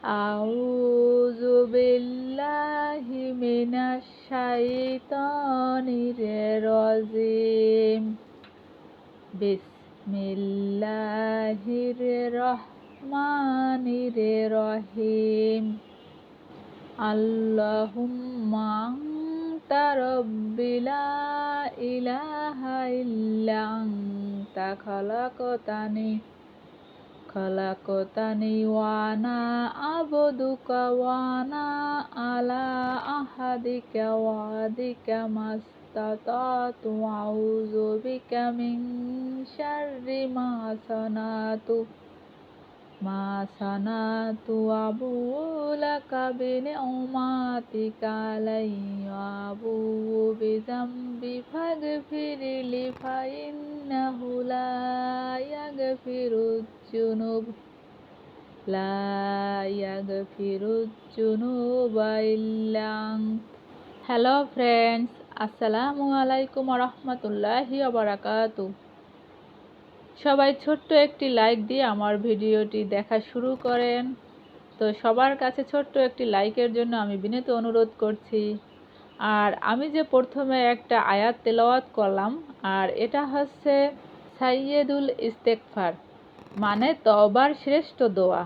আউযু বিল্লাহি মিনাশ শাইতানির রাজিম। বিসমিল্লাহির রহমানির রহিম। আল্লাহুম্মা আনতা রাব্বি লা ইলাহা ইল্লা আনতা খালাকতানি ওয়া আনা আবদুকা ওয়া আনা আলা আহাদিকা ওয়াদিকা মাস্তাতাতু আউযু বিকা মিন শাররি মা সানাতু আবুউ লাকা বিনি'মাতিকা আলাইয়া ওয়া আবুউ বিযামবি ফাগফিরলি ফাইন্নাহু লা ইয়াগফিরুয যুনুবা ইল্লা আনত। হ্যালো ফ্রেন্ডস, আসসালামু আলাইকুম ওয়া রাহমাতুল্লাহি ওয়া বারাকাতুহু। সবাই ছোট্ট একটি লাইক দিয়ে আমার ভিডিওটি দেখা শুরু করেন। তো সবার কাছে ছোট্ট একটি লাইকের জন্য আমি বিনীত অনুরোধ করছি। আর আমি যে প্রথমে একটা আয়াত তেলাওয়াত করলাম, আর এটা হচ্ছে সাইয়্যিদুল ইস্তেগফার, মানে তওবার শ্রেষ্ঠ দোয়া।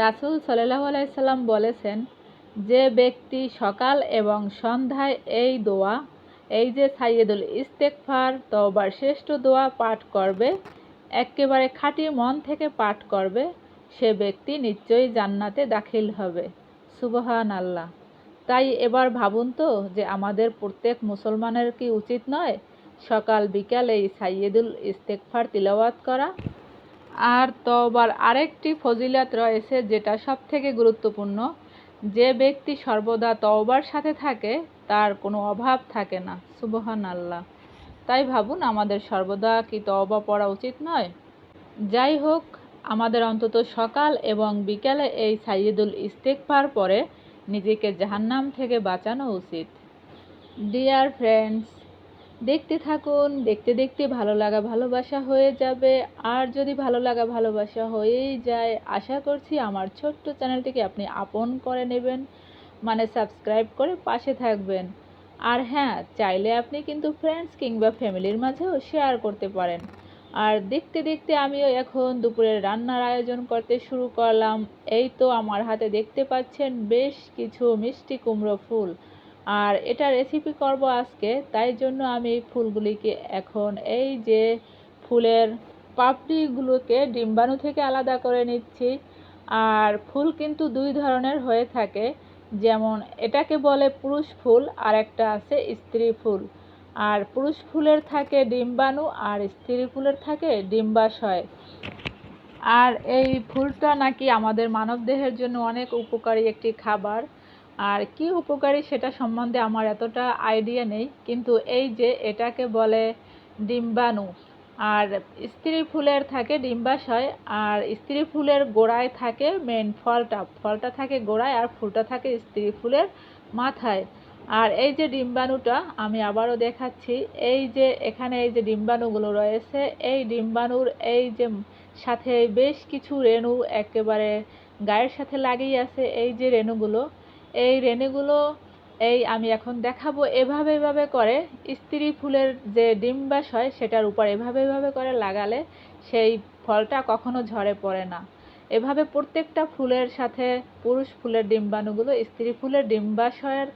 রাসূল সাল্লাল্লাহু আলাইহি সাল্লাম বলেছেন, যে ব্যক্তি সকাল এবং সন্ধ্যায় এই দোয়া, এই যে সাইয়্যিদুল ইস্তেগফার তওবার শ্রেষ্ঠ দোয়া পাঠ করবে, একেবারে খাঁটি মন থেকে পাঠ করবে, সে ব্যক্তি নিশ্চয়ই জান্নাতে দাখিল হবে। সুবহানাল্লাহ। তাই এবার ভাবুন তো, যে আমাদের প্রত্যেক মুসলমানের কি উচিত নয় সকাল বিকাল এই সাইয়্যিদুল ইস্তেগফার তিলাওয়াত করা? আর তওবার আরেকটি ফজিলত রয়েছে, যেটা সবথেকে গুরুত্বপূর্ণ। যে ব্যক্তি সর্বদা তওবার সাথে থাকে তার কোনো অভাব থাকে না। সুবহানাল্লাহ। তাই ভাবুন, আমাদের সর্বদা কি তওবা পড়া উচিত নয়? যাই হোক, আমাদের অন্তত সকাল এবং বিকালে এই সাইয়্যিদুল ইস্তেগফার পড়ে নিজেকে জাহান্নাম থেকে বাঁচানো উচিত। ডিয়ার ফ্রেন্ডস, দেখতে থাকুন, দেখতে দেখতে ভালো লাগা ভালোবাসা হয়ে যাবে। আর যদি ভালো লাগা ভালোবাসা হয়েই যায়, আশা করছি আমার ছোট্ট চ্যানেলটিকে আপনি আপন করে নেবেন, মানে সাবস্ক্রাইব করে পাশে থাকবেন। আর হ্যাঁ, চাইলে আপনি কিন্তু ফ্রেন্ডস কিংবা ফ্যামিলির মাঝেও শেয়ার করতে পারেন। আর দেখতে দেখতে আমিও এখন দুপুরের রান্নার আয়োজন করতে শুরু করলাম। এই তো আমার হাতে দেখতে পাচ্ছেন বেশ কিছু মিষ্টি কুমড়ো ফুল, আর এটা রেসিপি করব আজকে। তাই জন্য আমি ফুলগুলিকে এখন এই যে ফুলের পাপড়িগুলোকে ডিম্বাণু থেকে আলাদা করে নিচ্ছি। আর ফুল কিন্তু দুই ধরনের হয়ে থাকে, যেমন এটাকে বলে পুরুষ ফুল, আর একটা আছে স্ত্রী ফুল। আর পুরুষ ফুলের থাকে ডিম্বাণু, আর স্ত্রী ফুলের থাকে ডিম্বাশয়। আর এই ফুলটা নাকি আমাদের মানবদেহের জন্য অনেক উপকারী একটি খাবার। আর কি উপকারী সেটা সম্বন্ধে আমার এতটা আইডিয়া নেই, কিন্তু এই যে এটাকে বলে ডিম্বাণু। আর স্ত্রী ফুলের থাকে ডিম্বাশয়। আর স্ত্রী ফুলের গোড়ায় থাকে মেন ফলটা থাকে গোড়ায়, আর ফুলটা থাকে স্ত্রী ফুলের মাথায়। আর এই যে ডিম্বাণুটা আমি আবারও দেখাচ্ছি, এই যে এখানে এই যে ডিম্বাণুগুলো রয়েছে, এই ডিম্বাণুর এই যে সাথে বেশ কিছু রেণু একেবারে গায়ের সাথে লাগিয়ে আছে। এই যে রেণুগুলো, এই রেণুগুলো এই আমি এখন দেখাবো এভাবে করে স্ত্রী ফুলের যে ডিম্বাশয় সেটার উপর এভাবে করে লাগালে সেই ফলটা কখনো ঝরে পড়ে না। এভাবে প্রত্যেকটা ফুলের সাথে পুরুষ ফুলের ডিম্বাণুগুলো স্ত্রী ফুলের ডিম্বাশয়ের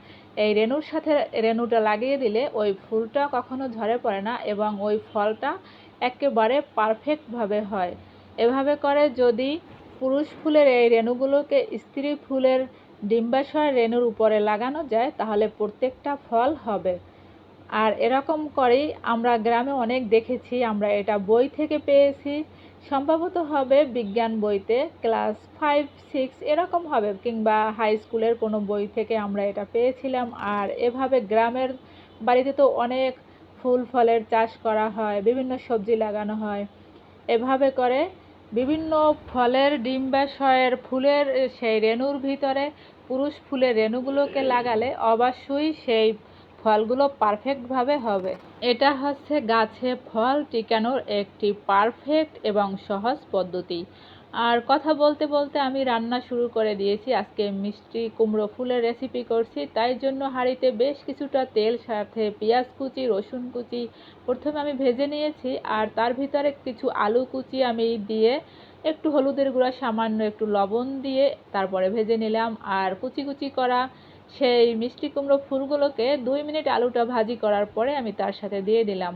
এই রেণুর সাথে রেণুটা লাগিয়ে দিলে ওই ফুলটা কখনো ঝরে পড়ে না, এবং ওই ফলটা একেবারে পারফেক্টভাবে হয়। এভাবে করে যদি পুরুষ ফুলের এই রেণুগুলোকে স্ত্রী ফুলের ডিম্বাশয়ের রেণুর উপরে লাগানো যায়, তাহলে প্রত্যেকটা ফল হবে। আর এরকম করেই আমরা গ্রামে অনেক দেখেছি, আমরা এটা বই থেকে পেয়েছি, সম্ভবত হবে বিজ্ঞান বইতে, ক্লাস 5-6 এরকম হবে, কিংবা হাই স্কুলের কোনো বই থেকে আমরা এটা পেয়েছিলাম। আর এভাবে গ্রামের বাড়িতে তো অনেক ফুল ফলের চাষ করা হয়, বিভিন্ন সবজি লাগানো হয়। এভাবে করে বিভিন্ন ফলের ডিম্বাশয়ের ফুলের সেই রেণুর ভিতরে পুরুষ ফুলের রেণুগুলোকে লাগালে অবশ্যই সেই ফলগুলো পারফেক্টভাবে হবে। এটা হচ্ছে গাছে ফল টিকানোর একটি পারফেক্ট এবং সহজ পদ্ধতি। আর কথা বলতে বলতে আমি রান্না শুরু করে দিয়েছি। আজকে মিষ্টি কুমড়ো ফুলের রেসিপি করছি, তাই জন্য হাঁড়িতে বেশ কিছুটা তেল, সাথে পেঁয়াজ কুচি, রসুন কুচি প্রথমে আমি ভেজে নিয়েছি। আর তার ভিতরে কিছু আলু কুচি আমি দিয়ে একটু হলুদের গুঁড়া, সামান্য একটু লবণ দিয়ে তারপরে ভেজে নিলাম। আর কুচি কুচি করা সেই মিষ্টি কুমড়ো ফুলগুলোকে 2 মিনিট আলুটা ভাজি করার পরে আমি তার সাথে দিয়ে দিলাম।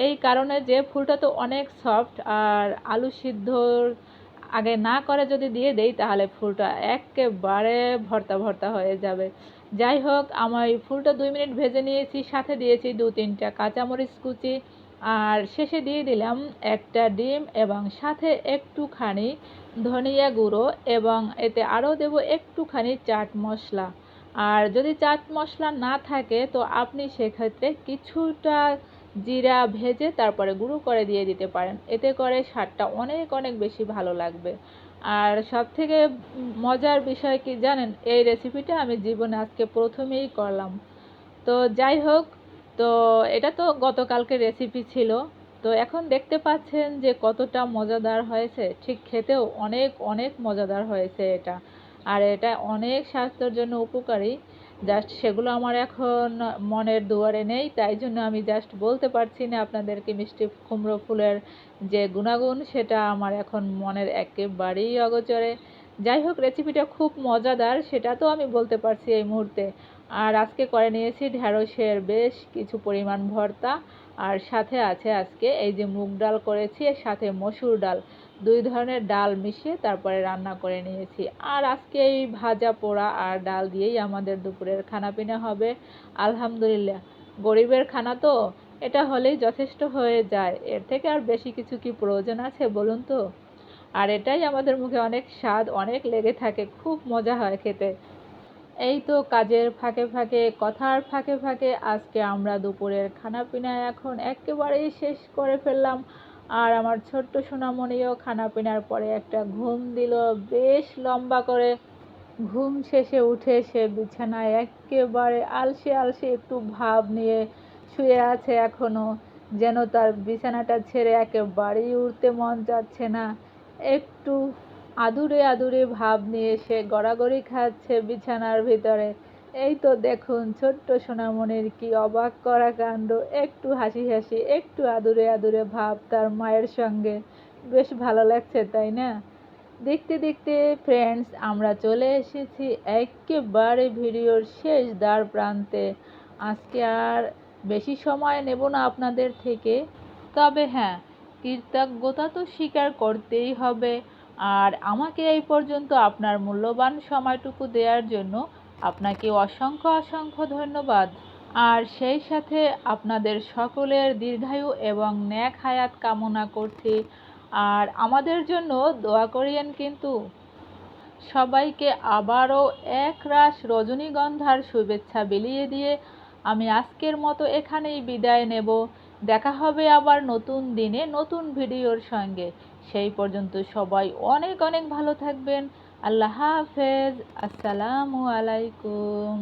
এই কারণে যে ফুলটা তো অনেক সফট, আর আলু সিদ্ধর আগে না করে যদি দিয়ে দেই তাহলে ফুলটা একেবারে ভর্তা ভর্তা হয়ে যাবে। যাই হোক, আমার এই ফুলটা 2 মিনিট ভেজে নিয়েছি, সাথে দিয়েছি 2-3টা কাঁচামরিচ কুচি, আর শেষে দিয়ে দিলাম একটা ডিম, এবং সাথে একটুখানি ধনিয়া গুঁড়ো, এবং এতে আরও দেব একটুখানি চাট মশলা। আর যদি চাট মশলা না থাকে তো আপনি সেক্ষেত্রে কিছুটা জিরা ভেজে তারপরে গুঁড়ো করে দিয়ে দিতে পারেন, এতে করে স্বাদটা অনেক অনেক বেশি ভালো লাগবে। আর সবথেকে মজার বিষয় কি জানেন, এই রেসিপিটা আমি জীবনে আজকে প্রথমেই করলাম। তো যাই হোক, তো এটা তো গতকালকে রেসিপি ছিল। তো এখন দেখতে পাচ্ছেন যে কতটা মজাদার হয়েছে, ঠিক খেতেও অনেক অনেক মজাদার হয়েছে এটা। আর এটা অনেক স্বাস্থ্যের জন্য উপকারী। জাস্ট সেগুলো আমার এখন মনের দুয়ারে নেই, তাই জন্য আমি জাস্ট বলতে পারছি না আপনাদেরকে মিষ্টি কুমড়ো ফুলের যে গুণাগুণ সেটা আমার এখন মনের একেবারেই অগোচরে। যাই হোক, রেসিপিটা খুব মজাদার সেটা তো আমি বলতে পারছি এই মুহূর্তে। আর আজকে করে নিয়েছি ঢ্যাঁড়সের বেশ কিছু পরিমাণ ভর্তা, আর সাথে আছে আজকে এই যে মুগ ডাল করেছি, এর সাথে মসুর ডাল, 2 ধরনের ডাল মিশিয়ে তারপরে রান্না করে নিয়েছি। আর আজকে এই ভাজা পোড়া আর ডাল দিয়েই আমাদের দুপুরের খানাপিনা হবে আলহামদুলিল্লাহ। গরিবের খানা তো, এটা হলেই যথেষ্ট হয়ে যায়, এর থেকে আর বেশি কিছু কি প্রয়োজন আছে বলুন তো। আর এটাই আমাদের মুখে অনেক স্বাদ, অনেক লেগে থাকে, খুব মজা হয় খেতে। এই তো কাজের ফাঁকে ফাঁকে, কথার ফাঁকে ফাঁকে আজকে আমরা দুপুরের খানাপিনা এখন একেবারেই শেষ করে ফেললাম। আর আমার ছোট্ট সোনামণিও খানাপিনার পরে একটা ঘুম দিল বেশ লম্বা করে। ঘুম শেষে উঠে সে বিছানায় একেবারে আলসে আলসে একটু ভাব নিয়ে শুয়ে আছে এখনো, যেন তার বিছানাটা ছেড়ে একেবারেই উঠতে মন চাচ্ছে না। একটু আদুরে আদুরে ভাব নিয়ে সে গড়াগড়ি খাচ্ছে বিছানার ভিতরে। এই তো দেখুন ছোট্ট সোনামণির কি অবাক করা কাণ্ড, একটু হাসি হাসি, একটু আদুরে আদুরে ভাব তার মায়ের সঙ্গে। বেশ ভালো লাগছে তাই না? দেখতে দেখতে ফ্রেন্ডস আমরা চলে এসেছি একেবারে ভিডিওর শেষ দ্বার প্রান্তে। আজকে আর বেশি সময় নেব না আপনাদের থেকে, তবে হ্যাঁ, কৃতজ্ঞতা তো স্বীকার করতেই হবে। আর আমাকে এই পর্যন্ত আপনার মূল্যবান সময়টুকু দেওয়ার জন্য আপনাকে অসংখ্য অসংখ্য ধন্যবাদ। আর সেই সাথে আপনাদের সকলের দীর্ঘায়ু এবং নেক হায়াত কামনা করছি। আর আমাদের জন্য দোয়া করিয়েন কিন্তু। সবাইকে আবারও একরাশ রজনীগন্ধার শুভেচ্ছা বিলিয়ে দিয়ে আমি আজকের মতো এখানেই বিদায় নেব। দেখা হবে আবার নতুন দিনে নতুন ভিডিওর সঙ্গে। সেই পর্যন্ত সবাই অনেক অনেক ভালো থাকবেন। আল্লাহ হাফেজ। আসসালামু আলাইকুম।